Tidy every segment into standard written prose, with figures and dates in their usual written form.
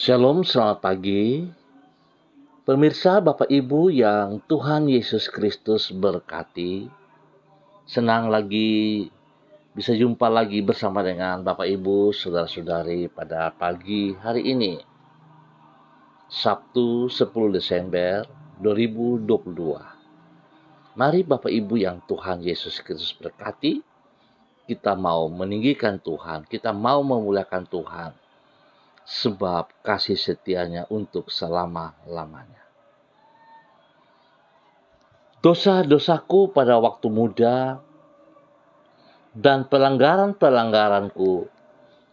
Shalom, selamat pagi. Pemirsa, Bapak Ibu yang Tuhan Yesus Kristus berkati. Senang lagi bisa jumpa lagi bersama dengan Bapak Ibu, saudara-saudari pada pagi hari ini. Sabtu 10 Desember 2022. Mari Bapak Ibu yang Tuhan Yesus Kristus berkati, kita mau meninggikan Tuhan, kita mau memuliakan Tuhan. Sebab kasih setianya untuk selama-lamanya. Dosa-dosaku pada waktu muda dan pelanggaran-pelanggaranku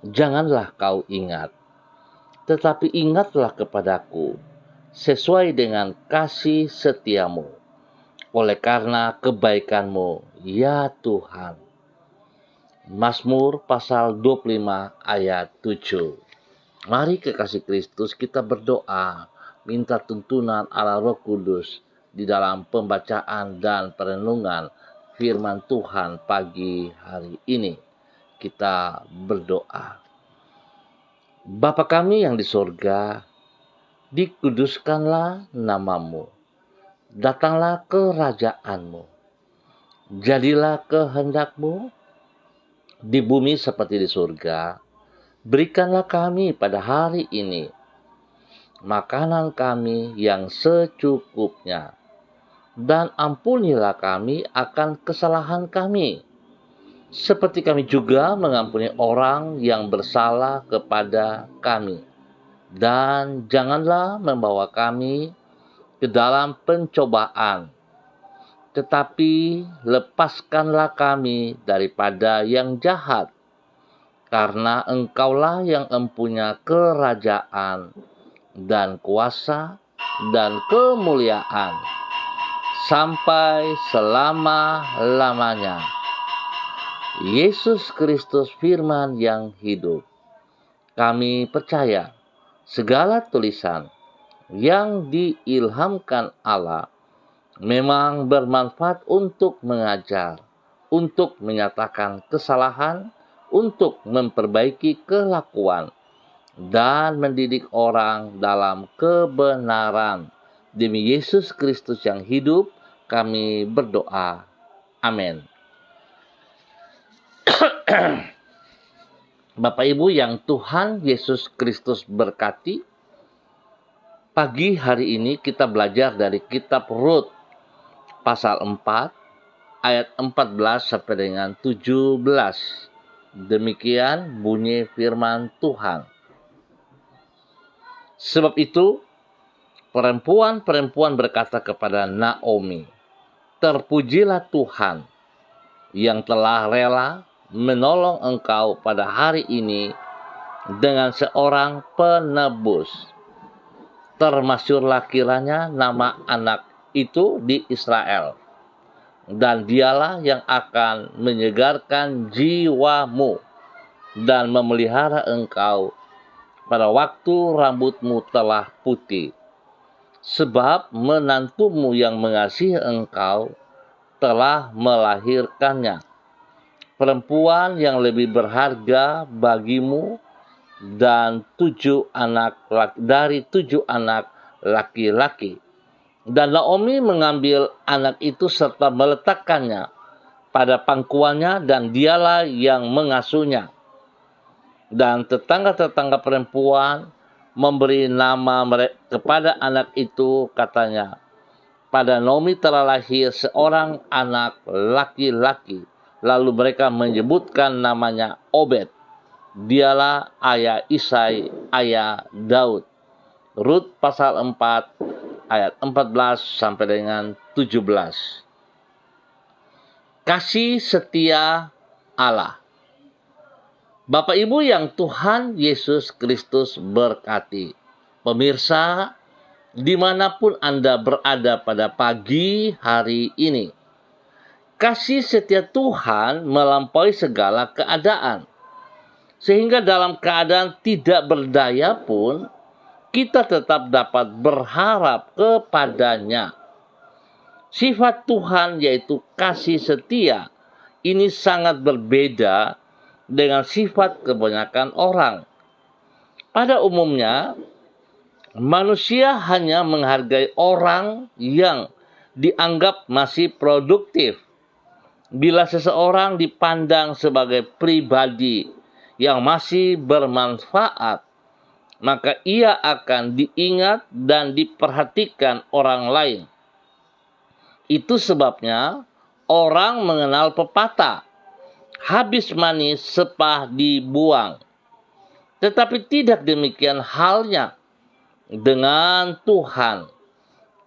janganlah kau ingat, tetapi ingatlah kepadaku sesuai dengan kasih setiamu, oleh karena kebaikanmu, ya Tuhan. Mazmur pasal 25 ayat 7. Mari kekasih Kristus kita berdoa, minta tuntunan Allah Roh Kudus di dalam pembacaan dan perenungan firman Tuhan pagi hari ini. Kita berdoa. Bapa kami yang di surga, dikuduskanlah namamu. Datanglah kerajaanmu. Jadilah kehendakmu di bumi seperti di surga. Berikanlah kami pada hari ini makanan kami yang secukupnya, dan ampunilah kami akan kesalahan kami, seperti kami juga mengampuni orang yang bersalah kepada kami. Dan janganlah membawa kami ke dalam pencobaan, tetapi lepaskanlah kami daripada yang jahat. Karena Engkaulah yang empunya kerajaan dan kuasa dan kemuliaan sampai selama-lamanya. Yesus Kristus firman yang hidup. Kami percaya segala tulisan yang diilhamkan Allah memang bermanfaat untuk mengajar, untuk menyatakan kesalahan, untuk memperbaiki kelakuan, dan mendidik orang dalam kebenaran. Demi Yesus Kristus yang hidup, kami berdoa. Amin. Bapak Ibu yang Tuhan Yesus Kristus berkati, pagi hari ini kita belajar dari kitab Rut pasal 4 ayat 14 sampai dengan 17. Demikian bunyi firman Tuhan. Sebab itu, perempuan-perempuan berkata kepada Naomi, "Terpujilah Tuhan yang telah rela menolong engkau pada hari ini dengan seorang penebus. Termasyurlah kiranya nama anak itu di Israel. Dan dialah yang akan menyegarkan jiwamu dan memelihara engkau pada waktu rambutmu telah putih. Sebab menantumu yang mengasihi engkau telah melahirkannya, perempuan yang lebih berharga bagimu dan 7 anak dari 7 anak laki-laki. Dan Naomi mengambil anak itu serta meletakkannya pada pangkuannya, dan dialah yang mengasuhnya. Dan tetangga-tetangga perempuan memberi nama kepada anak itu, katanya, pada Naomi telah lahir seorang anak laki-laki. Lalu mereka menyebutkan namanya Obed. Dialah ayah Isai, ayah Daud. Rut pasal 4 ayat 14 sampai dengan 17. Kasih setia Allah. Bapak Ibu yang Tuhan Yesus Kristus berkati. Pemirsa, dimanapun Anda berada pada pagi hari ini, kasih setia Tuhan melampaui segala keadaan. Sehingga dalam keadaan tidak berdaya pun, kita tetap dapat berharap kepadanya. Sifat Tuhan yaitu kasih setia. Ini sangat berbeda dengan sifat kebanyakan orang. Pada umumnya, Manusia hanya menghargai orang yang dianggap masih produktif. Bila seseorang dipandang sebagai pribadi yang masih bermanfaat, maka ia akan diingat dan diperhatikan orang lain. Itu sebabnya orang mengenal pepatah, habis manis sepah dibuang. Tetapi tidak demikian halnya dengan Tuhan.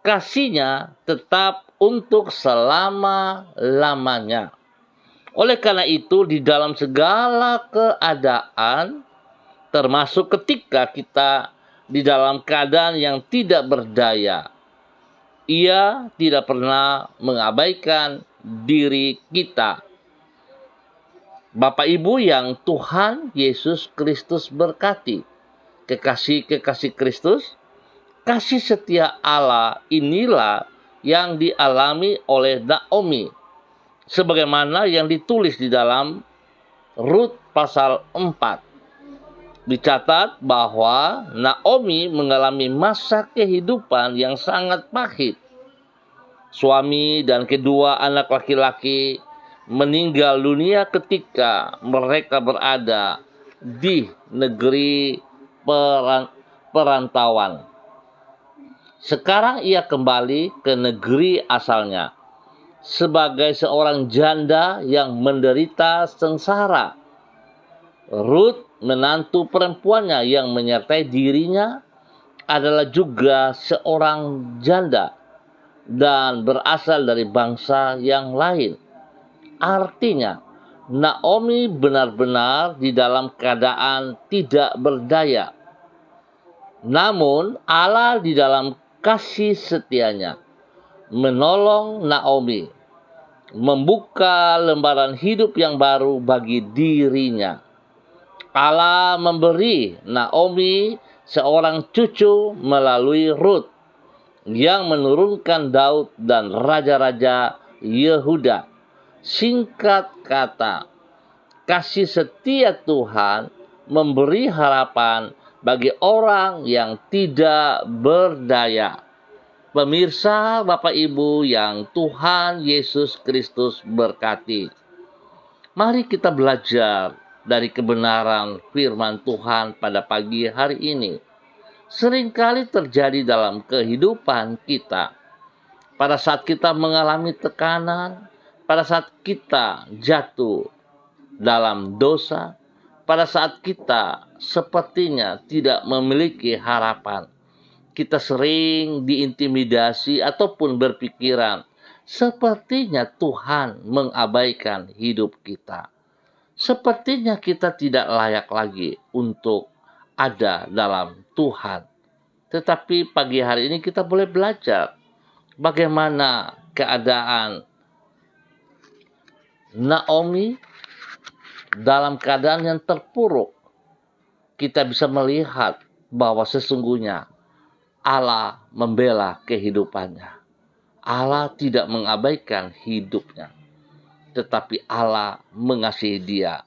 Kasih-Nya tetap untuk selama-lamanya. Oleh karena itu, di dalam segala keadaan, termasuk ketika kita di dalam keadaan yang tidak berdaya, Ia tidak pernah mengabaikan diri kita. Bapak Ibu yang Tuhan Yesus Kristus berkati, kekasih-kekasih Kristus, kasih setia Allah inilah yang dialami oleh Naomi, sebagaimana yang ditulis di dalam Rut pasal 4. Dicatat bahwa Naomi mengalami masa kehidupan yang sangat pahit. Suami dan kedua anak laki-laki meninggal dunia ketika mereka berada di negeri perantauan. Sekarang ia kembali ke negeri asalnya sebagai seorang janda yang menderita sengsara. Rut, menantu perempuannya yang menyertai dirinya, adalah juga seorang janda dan berasal dari bangsa yang lain. Artinya, Naomi benar-benar di dalam keadaan tidak berdaya. Namun, Allah di dalam kasih setianya menolong Naomi, membuka lembaran hidup yang baru bagi dirinya. Allah memberi Naomi seorang cucu melalui Rut yang menurunkan Daud dan raja-raja Yehuda. Singkat kata, kasih setia Tuhan memberi harapan bagi orang yang tidak berdaya. Pemirsa, Bapak Ibu yang Tuhan Yesus Kristus berkati, mari kita belajar dari kebenaran firman Tuhan pada pagi hari ini. Seringkali terjadi dalam kehidupan kita, pada saat kita mengalami tekanan, pada saat kita jatuh dalam dosa, pada saat kita sepertinya tidak memiliki harapan, kita sering diintimidasi ataupun berpikiran sepertinya Tuhan mengabaikan hidup kita. Sepertinya kita tidak layak lagi untuk ada dalam Tuhan. Tetapi pagi hari ini kita boleh belajar bagaimana keadaan Naomi dalam keadaan yang terpuruk. Kita bisa melihat bahwa sesungguhnya Allah membela kehidupannya. Allah tidak mengabaikan hidupnya, tetapi Allah mengasihi dia,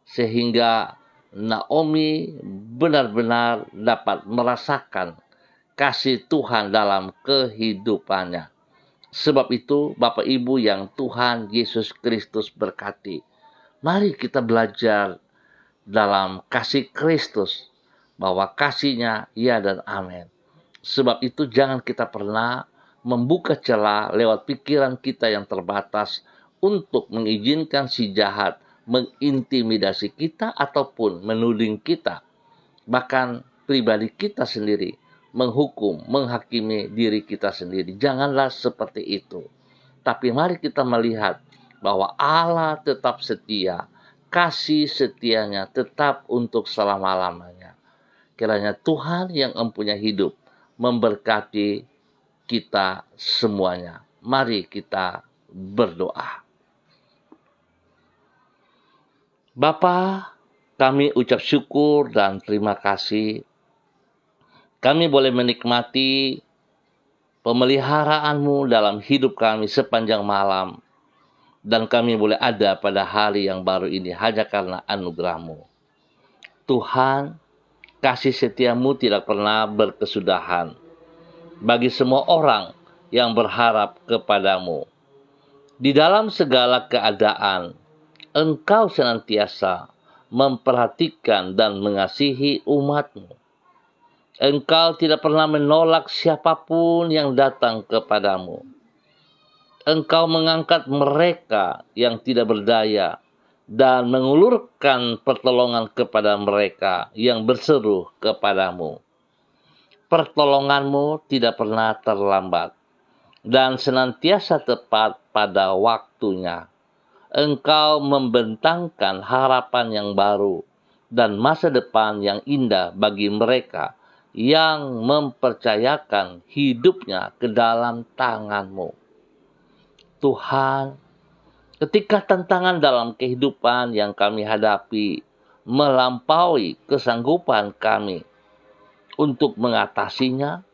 sehingga Naomi benar-benar dapat merasakan kasih Tuhan dalam kehidupannya. Sebab itu, Bapak Ibu yang Tuhan Yesus Kristus berkati, mari kita belajar dalam kasih Kristus, bahwa kasih-Nya ya dan amin. Sebab itu jangan kita pernah membuka celah lewat pikiran kita yang terbatas untuk mengizinkan si jahat mengintimidasi kita ataupun menuding kita. Bahkan pribadi kita sendiri, menghukum, menghakimi diri kita sendiri. Janganlah seperti itu. Tapi mari kita melihat bahwa Allah tetap setia. Kasih setianya tetap untuk selama-lamanya. Kiranya Tuhan yang mempunyai hidup memberkati kita semuanya. Mari kita berdoa. Bapa, kami ucap syukur dan terima kasih. Kami boleh menikmati pemeliharaan-Mu dalam hidup kami sepanjang malam. Dan kami boleh ada pada hari yang baru ini hanya karena anugerah-Mu. Tuhan, kasih setiamu tidak pernah berkesudahan bagi semua orang yang berharap kepadamu. Di dalam segala keadaan, Engkau senantiasa memperhatikan dan mengasihi umat-Mu. Engkau tidak pernah menolak siapapun yang datang kepadamu. Engkau mengangkat mereka yang tidak berdaya dan mengulurkan pertolongan kepada mereka yang berseru kepadamu. Pertolonganmu tidak pernah terlambat dan senantiasa tepat pada waktunya. Engkau membentangkan harapan yang baru dan masa depan yang indah bagi mereka yang mempercayakan hidupnya ke dalam tangan-Mu. Tuhan, ketika tantangan dalam kehidupan yang kami hadapi melampaui kesanggupan kami untuk mengatasinya,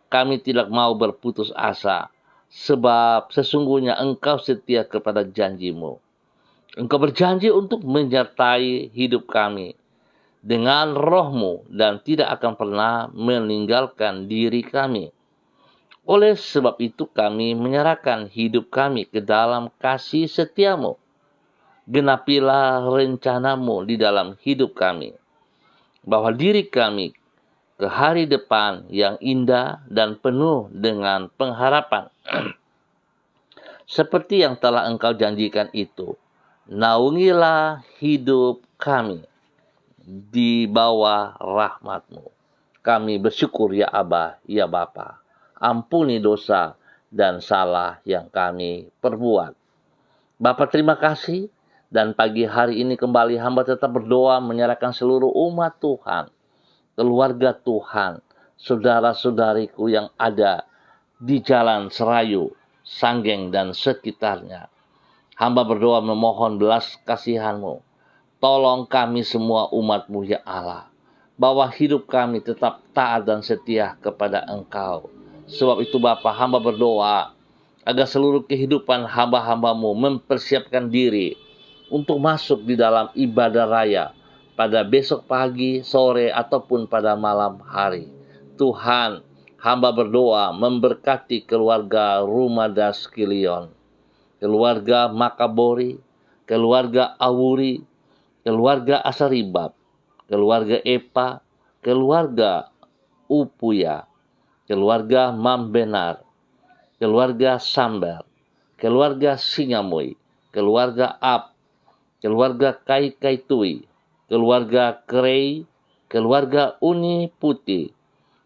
kami tidak mau berputus asa, sebab sesungguhnya Engkau setia kepada janji-Mu. Engkau berjanji untuk menyertai hidup kami dengan Roh-Mu dan tidak akan pernah meninggalkan diri kami. Oleh sebab itu kami menyerahkan hidup kami ke dalam kasih setia-Mu. Genapilah rencana-Mu di dalam hidup kami, bahwa diri kami ke hari depan yang indah dan penuh dengan pengharapan. Seperti yang telah Engkau janjikan itu, naungilah hidup kami di bawah rahmat-Mu. Kami bersyukur ya Aba, ya Bapa. Ampuni dosa dan salah yang kami perbuat. Bapa, terima kasih. Dan pagi hari ini kembali hamba tetap berdoa menyerahkan seluruh umat Tuhan, keluarga Tuhan, saudara-saudariku yang ada di Jalan Serayu, Sanggeng, dan sekitarnya. Hamba berdoa memohon belas kasihan-Mu. Tolong kami semua umat-Mu ya Allah, bahwa hidup kami tetap taat dan setia kepada Engkau. Sebab itu Bapa, hamba berdoa agar seluruh kehidupan hamba-hamba-Mu mempersiapkan diri untuk masuk di dalam ibadah raya pada besok pagi, sore, ataupun pada malam hari. Tuhan, hamba berdoa memberkati keluarga Rumadas Kilion, keluarga Makabori, keluarga Awuri, keluarga Asaribab, keluarga Epa, keluarga Upuya, keluarga Mambenar, keluarga Samber, keluarga Singamui, keluarga Ap, keluarga Kai-Kaitui, keluarga Krei, keluarga Uni Putih,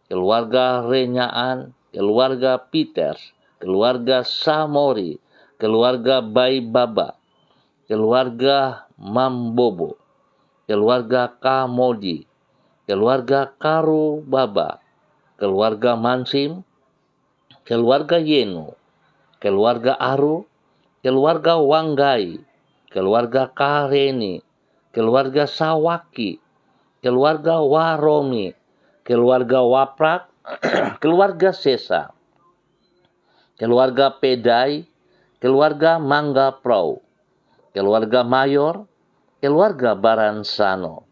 keluarga Renyaan, keluarga Peters, keluarga Samori, keluarga Baibaba, keluarga Mambobo, keluarga Kamodi, keluarga Karubaba, keluarga Mansim, keluarga Yeno, keluarga Aru, keluarga Wanggai, keluarga Kareni, keluarga Sawaki, keluarga Waromi, keluarga Waprak, keluarga Sesa, keluarga Pedai, keluarga Mangga Prau, keluarga Mayor, keluarga Baransano,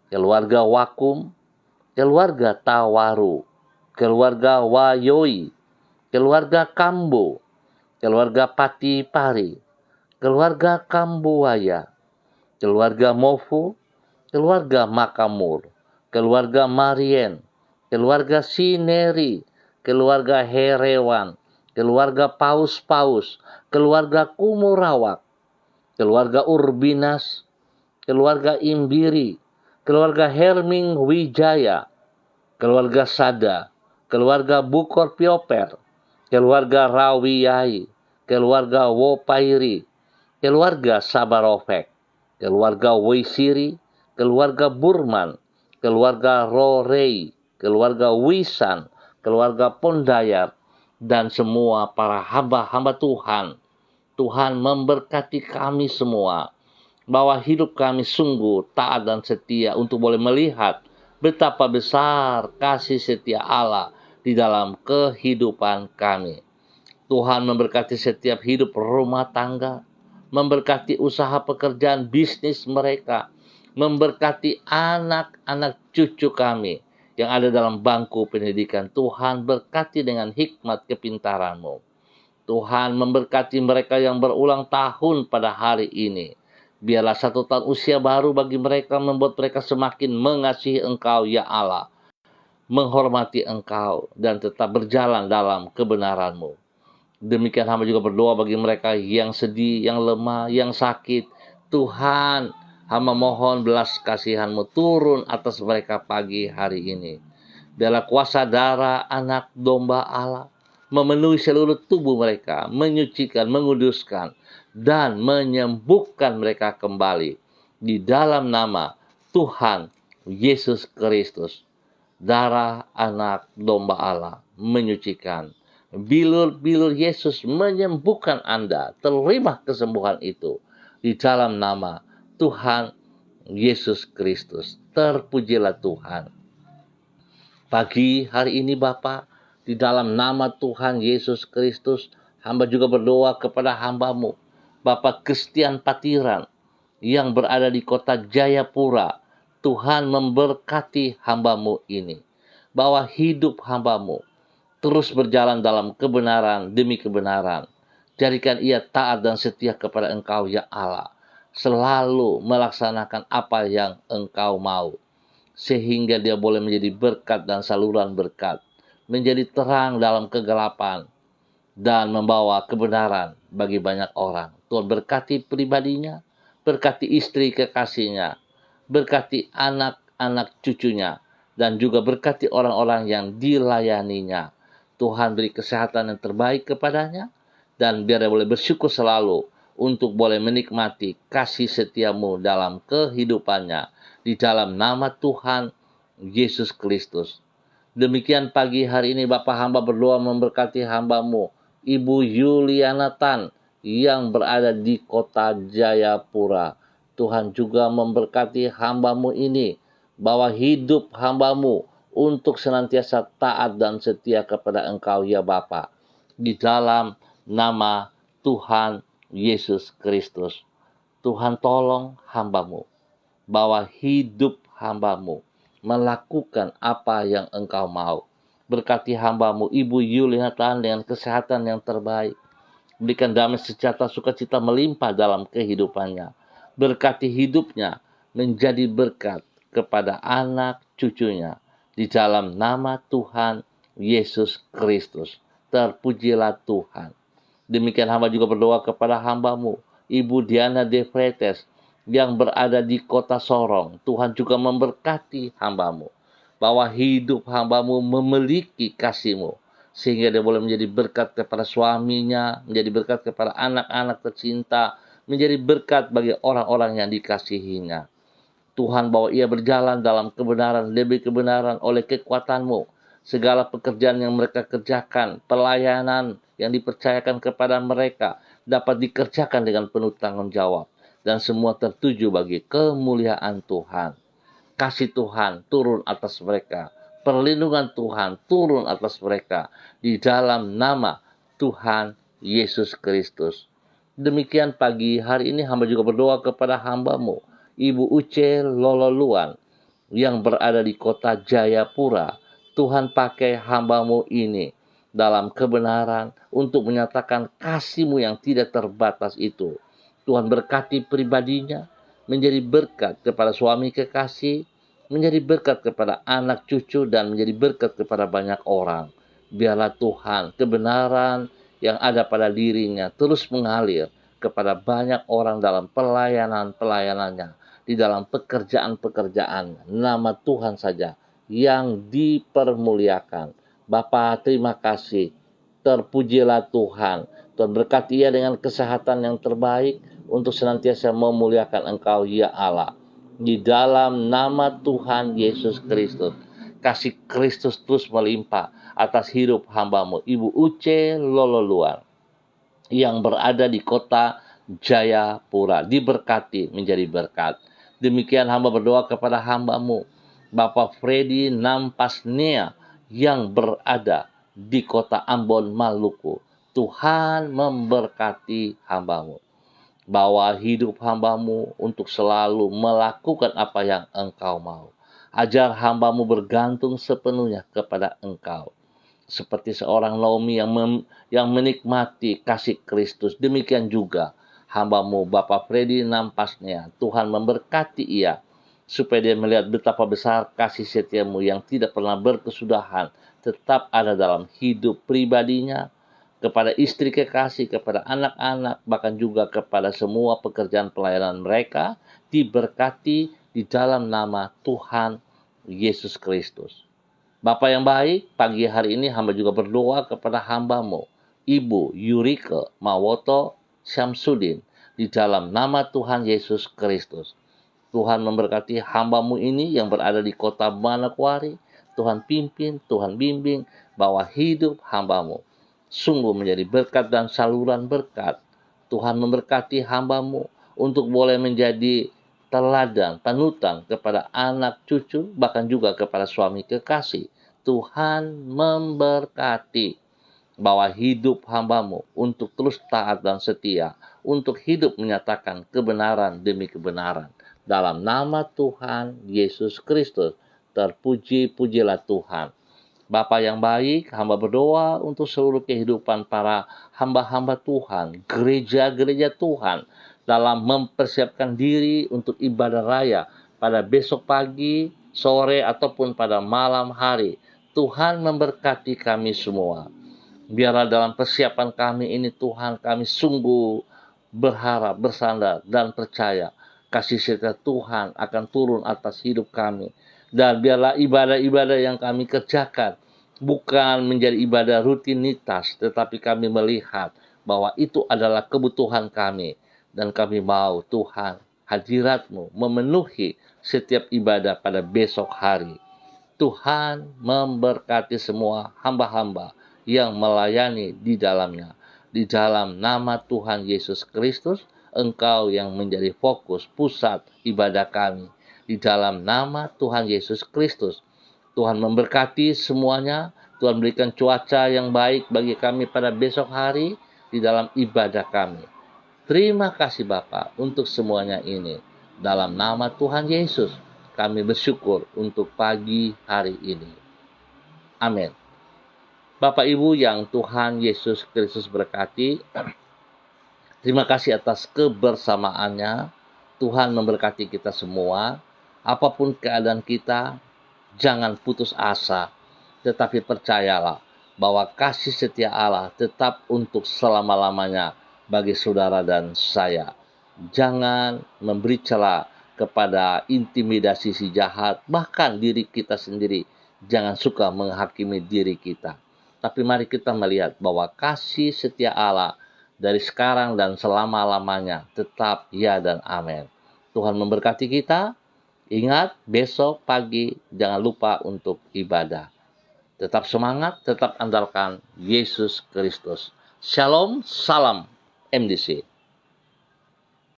keluarga Wakum, keluarga Tawaru, keluarga Wayoi, keluarga Kambo, keluarga Patipari, keluarga Kambuaya, keluarga Mofu, keluarga Makamur, keluarga Marien, keluarga Sineri, keluarga Herewan, keluarga Paus-Paus, keluarga Kumurawak, keluarga Urbinas, keluarga Imbiri, keluarga Herming Wijaya, keluarga Sada, keluarga Bukor Pioper, keluarga Rawiyai, keluarga Wopairi, keluarga Sabarofek, keluarga Wisiri, keluarga Burman, keluarga Rorei, keluarga Wisan, keluarga Pondayar, dan semua para hamba-hamba Tuhan. Tuhan memberkati kami semua, bahwa hidup kami sungguh taat dan setia untuk boleh melihat betapa besar kasih setia Allah di dalam kehidupan kami. Tuhan memberkati setiap hidup rumah tangga, memberkati usaha pekerjaan bisnis mereka, memberkati anak-anak cucu kami yang ada dalam bangku pendidikan. Tuhan, berkati dengan hikmat kepintaran-Mu. Tuhan, memberkati mereka yang berulang tahun pada hari ini. Biarlah 1 tahun usia baru bagi mereka membuat mereka semakin mengasihi Engkau, ya Allah, menghormati Engkau, dan tetap berjalan dalam kebenaran-Mu. Demikian hamba juga berdoa bagi mereka yang sedih, yang lemah, yang sakit. Tuhan, hamba mohon belas kasihan-Mu turun atas mereka pagi hari ini. Biarlah kuasa darah anak domba Allah memenuhi seluruh tubuh mereka, menyucikan, menguduskan, dan menyembuhkan mereka kembali. Di dalam nama Tuhan Yesus Kristus, darah anak domba Allah menyucikan. Bilur-bilur Yesus menyembuhkan Anda. Terima kesembuhan itu. Di dalam nama Tuhan Yesus Kristus. Terpujilah Tuhan. Pagi hari ini Bapa, di dalam nama Tuhan Yesus Kristus, hamba juga berdoa kepada hamba-Mu, Bapak Christian Patiran, yang berada di kota Jayapura. Tuhan memberkati hamba-Mu ini, bahwa hidup hamba-Mu terus berjalan dalam kebenaran demi kebenaran. Jadikan ia taat dan setia kepada Engkau, ya Allah, selalu melaksanakan apa yang Engkau mau, sehingga dia boleh menjadi berkat dan saluran berkat, menjadi terang dalam kegelapan, dan membawa kebenaran bagi banyak orang. Tuhan berkati pribadinya, berkati istri kekasihnya, berkati anak-anak cucunya, dan juga berkati orang-orang yang dilayaninya. Tuhan beri kesehatan yang terbaik kepadanya, dan biar dia boleh bersyukur selalu untuk boleh menikmati kasih setia-Mu dalam kehidupannya. Di dalam nama Tuhan Yesus Kristus. Demikian pagi hari ini Bapak hamba berdoa memberkati hamba-Mu, Ibu Yuliana Tan, yang berada di kota Jayapura. Tuhan juga memberkati hamba-Mu ini, bahwa hidup hamba-Mu untuk senantiasa taat dan setia kepada Engkau, ya Bapa. Di dalam nama Tuhan Yesus Kristus. Tuhan tolong hamba-Mu, bahwa hidup hamba-Mu melakukan apa yang Engkau mau. Berkati hamba-Mu Ibu Yuliana Tan dengan kesehatan yang terbaik. Berikan damai sejahtera sukacita melimpah dalam kehidupannya. Berkati hidupnya menjadi berkat kepada anak cucunya. Di dalam nama Tuhan Yesus Kristus. Terpujilah Tuhan. Demikian hamba juga berdoa kepada hamba-Mu Ibu Diana De Freites, yang berada di kota Sorong. Tuhan juga memberkati hamba-Mu, bahwa hidup hamba-Mu memiliki kasih-Mu, sehingga dia boleh menjadi berkat kepada suaminya, menjadi berkat kepada anak-anak tercinta, menjadi berkat bagi orang-orang yang dikasihinya. Tuhan, bahwa ia berjalan dalam kebenaran demi kebenaran oleh kekuatan-Mu. Segala pekerjaan yang mereka kerjakan, pelayanan yang dipercayakan kepada mereka, dapat dikerjakan dengan penuh tanggung jawab. Dan semua tertuju bagi kemuliaan Tuhan. Kasih Tuhan turun atas mereka. Perlindungan Tuhan turun atas mereka. Di dalam nama Tuhan Yesus Kristus. Demikian pagi hari ini hamba juga berdoa kepada hamba-Mu Ibu Uce Lololuan, yang berada di kota Jayapura. Tuhan pakai hamba-Mu ini dalam kebenaran untuk menyatakan kasih-Mu yang tidak terbatas itu. Tuhan berkati pribadinya, menjadi berkat kepada suami kekasih, menjadi berkat kepada anak cucu, dan menjadi berkat kepada banyak orang. Biarlah Tuhan, kebenaran yang ada pada dirinya terus mengalir kepada banyak orang dalam pelayanan-pelayanannya, di dalam pekerjaan-pekerjaan. Nama Tuhan saja yang dipermuliakan. Bapa, terima kasih. Terpujilah Tuhan. Tuhan berkati ia dengan kesehatan yang terbaik untuk senantiasa memuliakan Engkau, ya Allah. Di dalam nama Tuhan Yesus Kristus, kasih Kristus terus melimpah atas hidup hamba-Mu Ibu Uce Lololuan, yang berada di kota Jayapura. Diberkati menjadi berkat. Demikian hamba berdoa kepada hamba-Mu Bapak Freddy Nampasnea, yang berada di kota Ambon, Maluku. Tuhan memberkati hamba-Mu. Bawa hidup hamba-Mu untuk selalu melakukan apa yang Engkau mau. Ajar hamba-Mu bergantung sepenuhnya kepada Engkau. Seperti seorang Naomi yang menikmati kasih Kristus, demikian juga hamba-Mu Bapak Freddy nampasnya. Tuhan memberkati ia, supaya dia melihat betapa besar kasih setia-Mu yang tidak pernah berkesudahan, tetap ada dalam hidup pribadinya, kepada istri kekasih, kepada anak-anak, bahkan juga kepada semua pekerjaan pelayanan mereka, diberkati di dalam nama Tuhan Yesus Kristus. Bapa yang baik, pagi hari ini hamba juga berdoa kepada hamba-Mu, Ibu Yurike Mawoto Syamsuddin, di dalam nama Tuhan Yesus Kristus. Tuhan memberkati hamba-Mu ini yang berada di kota Manokwari. Tuhan pimpin, Tuhan bimbing, bahwa hidup hamba-Mu sungguh menjadi berkat dan saluran berkat. Tuhan memberkati hamba-Mu untuk boleh menjadi teladan, panutan kepada anak cucu, bahkan juga kepada suami kekasih. Tuhan memberkati bahwa hidup hamba-Mu untuk terus taat dan setia, untuk hidup menyatakan kebenaran demi kebenaran. Dalam nama Tuhan Yesus Kristus, terpuji-pujilah Tuhan. Bapa yang baik, hamba berdoa untuk seluruh kehidupan para hamba-hamba Tuhan, gereja-gereja Tuhan, dalam mempersiapkan diri untuk ibadah raya pada besok pagi, sore, ataupun pada malam hari. Tuhan memberkati kami semua. Biarlah dalam persiapan kami ini Tuhan, kami sungguh berharap, bersandar, dan percaya kasih setia Tuhan akan turun atas hidup kami. Dan biarlah ibadah-ibadah yang kami kerjakan bukan menjadi ibadah rutinitas, tetapi kami melihat bahwa itu adalah kebutuhan kami. Dan kami mau Tuhan, hadirat-Mu memenuhi setiap ibadah pada besok hari. Tuhan memberkati semua hamba-hamba yang melayani di dalamnya. Di dalam nama Tuhan Yesus Kristus, Engkau yang menjadi fokus pusat ibadah kami. Di dalam nama Tuhan Yesus Kristus, Tuhan memberkati semuanya. Tuhan berikan cuaca yang baik bagi kami pada besok hari di dalam ibadah kami. Terima kasih Bapa untuk semuanya ini. Dalam nama Tuhan Yesus, kami bersyukur untuk pagi hari ini. Amin. Bapak Ibu yang Tuhan Yesus Kristus berkati, terima kasih atas kebersamaannya. Tuhan memberkati kita semua. Apapun keadaan kita, jangan putus asa, tetapi percayalah bahwa kasih setia Allah tetap untuk selama-lamanya bagi saudara dan saya. Jangan memberi celah kepada intimidasi si jahat, bahkan diri kita sendiri. Jangan suka menghakimi diri kita. Tapi mari kita melihat bahwa kasih setia Allah dari sekarang dan selama-lamanya tetap ya dan amin. Tuhan memberkati kita. Ingat, besok pagi jangan lupa untuk ibadah. Tetap semangat, tetap andalkan Yesus Kristus. Shalom, salam MDC.